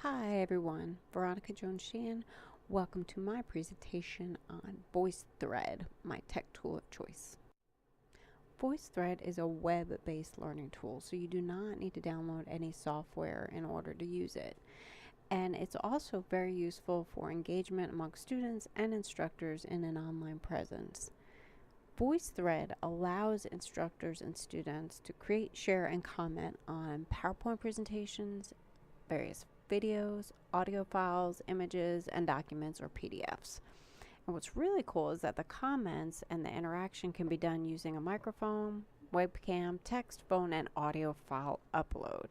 Hi everyone, Veronica Sheehan. Welcome to my presentation on VoiceThread, my tech tool of choice. VoiceThread is a web-based learning tool, so you do not need to download any software in order to use it. And it's also very useful for engagement among students and instructors in an online presence. VoiceThread allows instructors and students to create, share, and comment on PowerPoint presentations, various videos, audio files, images, and documents or PDFs. And what's really cool is that the comments and the interaction can be done using a microphone, webcam, text, phone, and audio file upload.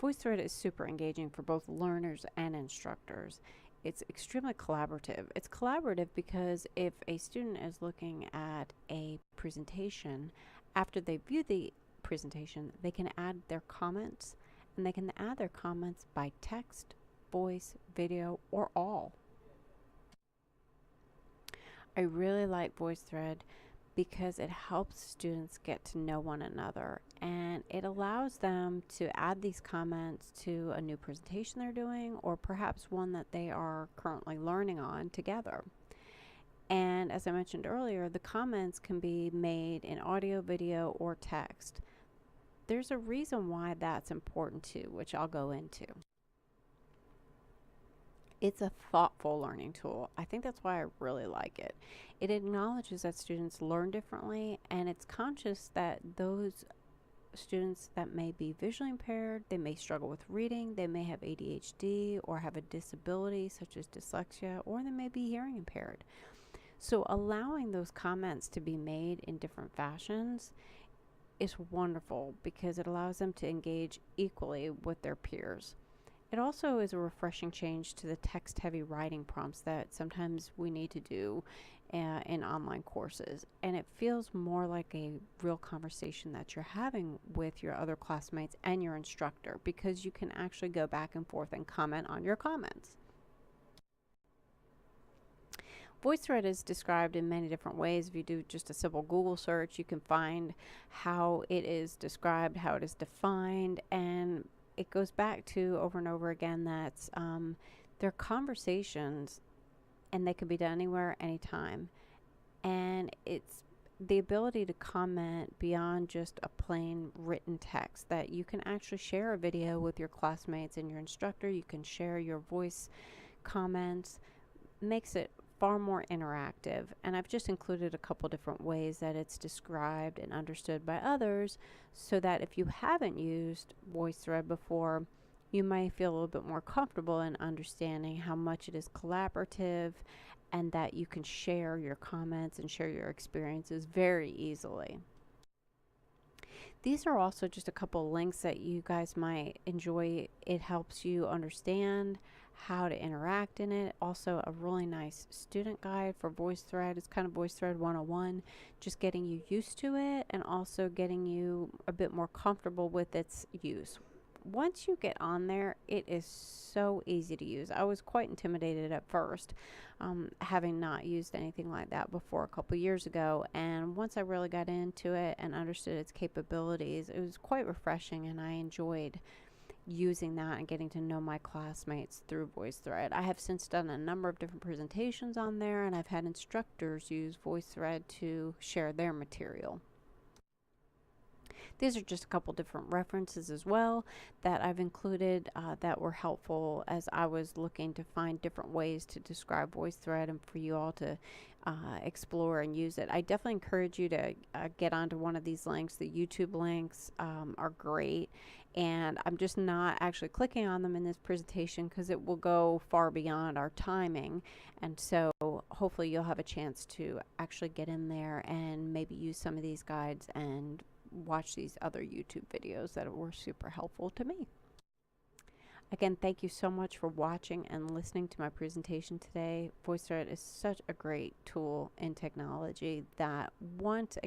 VoiceThread is super engaging for both learners and instructors. It's extremely collaborative. It's collaborative because if a student is looking at a presentation, after they view the presentation, they can add their comments, and they can add their comments by text, voice, video, or all. I really like VoiceThread because it helps students get to know one another, and it allows them to add these comments to a new presentation they're doing, or perhaps one that they are currently learning on together. And as I mentioned earlier, the comments can be made in audio, video, or text. There's a reason why that's important too, which I'll go into. It's a thoughtful learning tool. I think that's why I really like it. It acknowledges that students learn differently, and it's conscious that those students that may be visually impaired, they may struggle with reading, they may have ADHD or have a disability such as dyslexia, or they may be hearing impaired. So allowing those comments to be made in different fashions is wonderful because it allows them to engage equally with their peers. It also is a refreshing change to the text-heavy writing prompts that sometimes we need to do in online courses, and it feels more like a real conversation that you're having with your other classmates and your instructor, because you can actually go back and forth and comment on your comments. VoiceThread is described in many different ways. If you do just a simple Google search, you can find how it is described, how it is defined, and it goes back to over and over again that they're conversations, and they can be done anywhere, anytime. And it's the ability to comment beyond just a plain written text, that you can actually share a video with your classmates and your instructor. You can share your voice comments. Makes it far more interactive, and I've just included a couple different ways that it's described and understood by others, so that if you haven't used VoiceThread before, you may feel a little bit more comfortable in understanding how much it is collaborative, and that you can share your comments and share your experiences very easily. These are also just a couple links that you guys might enjoy. It helps you understand how to interact in it. Also, a really nice student guide for VoiceThread. It's kind of VoiceThread 101, just getting you used to it and also getting you a bit more comfortable with its use. Once you get on there, it is so easy to use. I was quite intimidated at first, having not used anything like that before a couple years ago. And once I really got into it and understood its capabilities, it was quite refreshing, and I enjoyed using that and getting to know my classmates through VoiceThread. I have since done a number of different presentations on there, and I've had instructors use VoiceThread to share their material. These are just a couple different references as well that I've included that were helpful as I was looking to find different ways to describe VoiceThread and for you all to explore and use it. I definitely encourage you to get onto one of these links. The YouTube links are great, and I'm just not actually clicking on them in this presentation because it will go far beyond our timing, and so hopefully you'll have a chance to actually get in there and maybe use some of these guides and watch these other YouTube videos that were super helpful to me. Again, thank you so much for watching and listening to my presentation today. VoiceThread is such a great tool in technology that once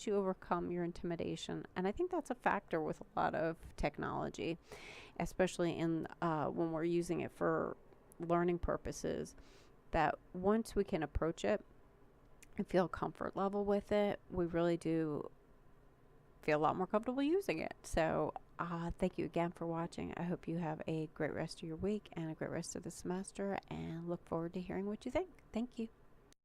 you overcome your intimidation, and I think that's a factor with a lot of technology, especially in when we're using it for learning purposes, that once we can approach it and feel comfort level with it, we really do feel a lot more comfortable using it. So Thank you again for watching. I hope you have a great rest of your week and a great rest of the semester, and look forward to hearing what you think. Thank you.